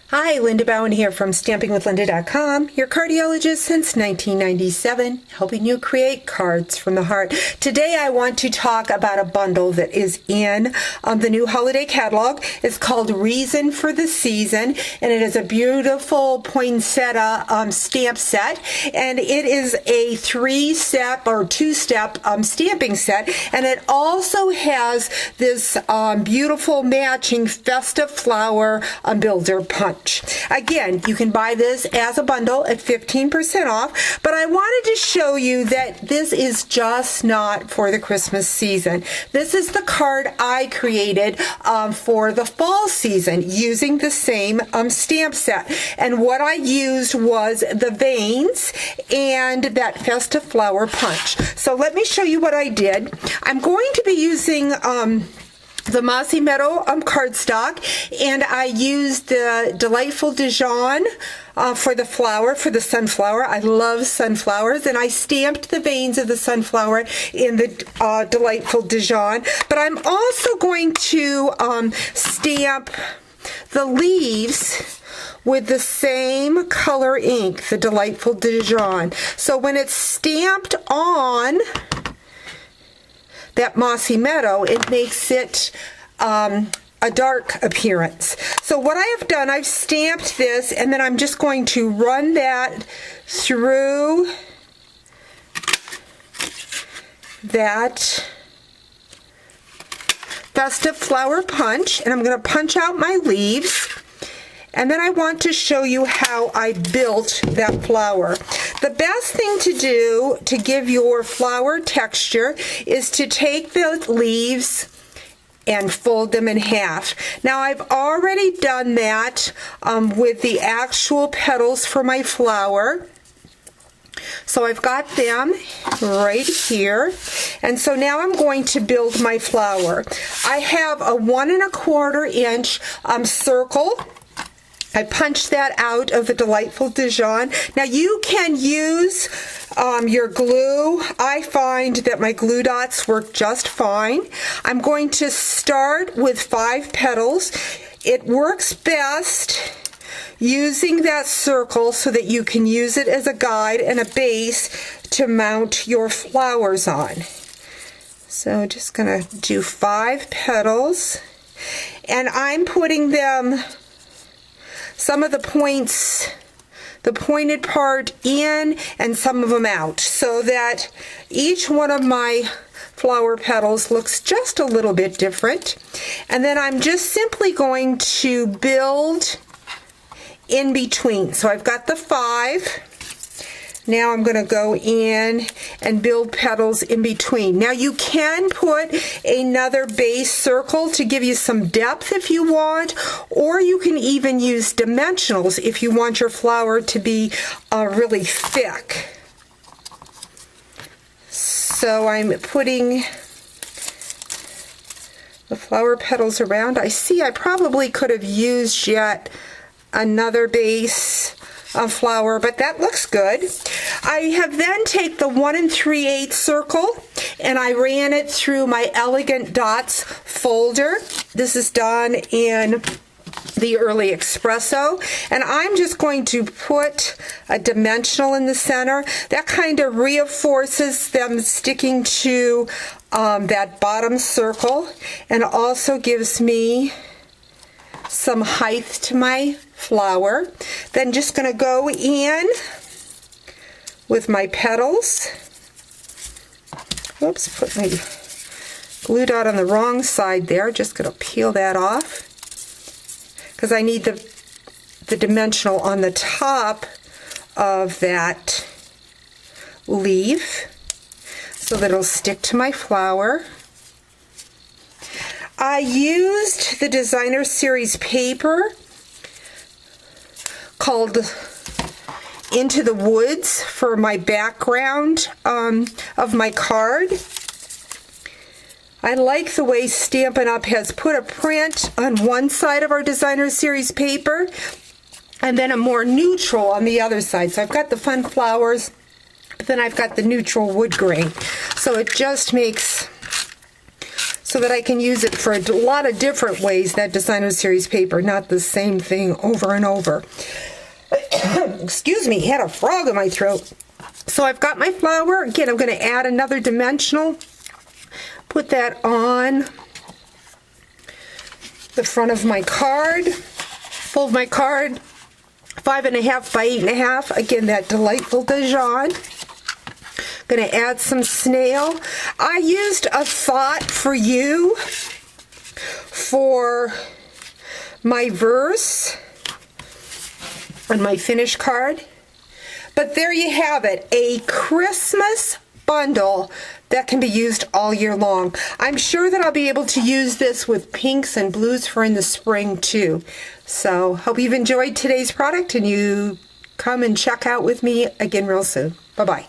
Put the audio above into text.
Hi, Linda Bowen here from StampingWithLinda.com, your cardiologist since 1997, helping you create cards from the heart. Today I want to talk about a bundle that is in the new holiday catalog. It's called Reason for the Season, and it is a beautiful poinsettia stamp set, and it is a 3-step or 2-step stamping set, and it also has this beautiful matching festive flower builder punch. Again, you can buy this as a bundle at 15% off, but I wanted to show you that this is just not for the Christmas season. This is the card I created for the fall season using the same stamp set. And what I used was the veins and that festive flower punch. So let me show you what I did. I'm going to be using the Mossy Meadow cardstock, and I used the Delightful Dijon for the flower, for the sunflower. I love sunflowers, and I stamped the veins of the sunflower in the Delightful Dijon. But I'm also going to stamp the leaves with the same color ink, the Delightful Dijon. So when it's stamped on that Mossy Meadow, it makes it a dark appearance. So what I have done, I've stamped this, and then I'm just going to run that through that festive flower punch, and I'm going to punch out my leaves. And then I want to show you how I built that flower. The best thing to do to give your flower texture is to take the leaves and fold them in half. Now I've already done that with the actual petals for my flower. So I've got them right here, and so now I'm going to build my flower. I have a 1 1/4 inch circle. I punched that out of the Delightful Dijon. Now you can use your glue. I find that my glue dots work just fine. I'm going to start with 5 petals. It works best using that circle so that you can use it as a guide and a base to mount your flowers on. So just gonna do 5 petals, and I'm putting them, some of the points, the pointed part in and some of them out, so that each one of my flower petals looks just a little bit different. And then I'm just simply going to build in between. So I've got the 5. Now I'm going to go in and build petals in between. Now you can put another base circle to give you some depth if you want, or you can even use dimensionals if you want your flower to be really thick. So I'm putting the flower petals around. I see I probably could have used yet another base flower, but that looks good. I have then take the 1 3/8 circle, and I ran it through my Elegant Dots folder. This is done in the Early Espresso, and I'm just going to put a dimensional in the center. That kind of reinforces them sticking to that bottom circle, and also gives me some height to my flower. Then just going to go in with my petals. Oops, put my glue dot on the wrong side there. Just going to peel that off because I need the dimensional on the top of that leaf so that it'll stick to my flower. I used the Designer Series paper called Into the Woods for my background of my card. I like the way Stampin' Up! Has put a print on one side of our Designer Series paper and then a more neutral on the other side. So I've got the fun flowers, but then I've got the neutral wood grain. So it just makes so that I can use it for a lot of different ways, that designer series paper, not the same thing over and over. Excuse me, had a frog in my throat. So I've got my flower. Again, I'm going to add another dimensional. Put that on the front of my card. Fold my card 5.5 by 8.5. Again, that delightful Dijon. Going to add some snail. I used a thought for you for my verse on my finished card. But there you have it, a Christmas bundle that can be used all year long. I'm sure that I'll be able to use this with pinks and blues for in the spring too. So hope you've enjoyed today's product and you come and check out with me again real soon. Bye-bye.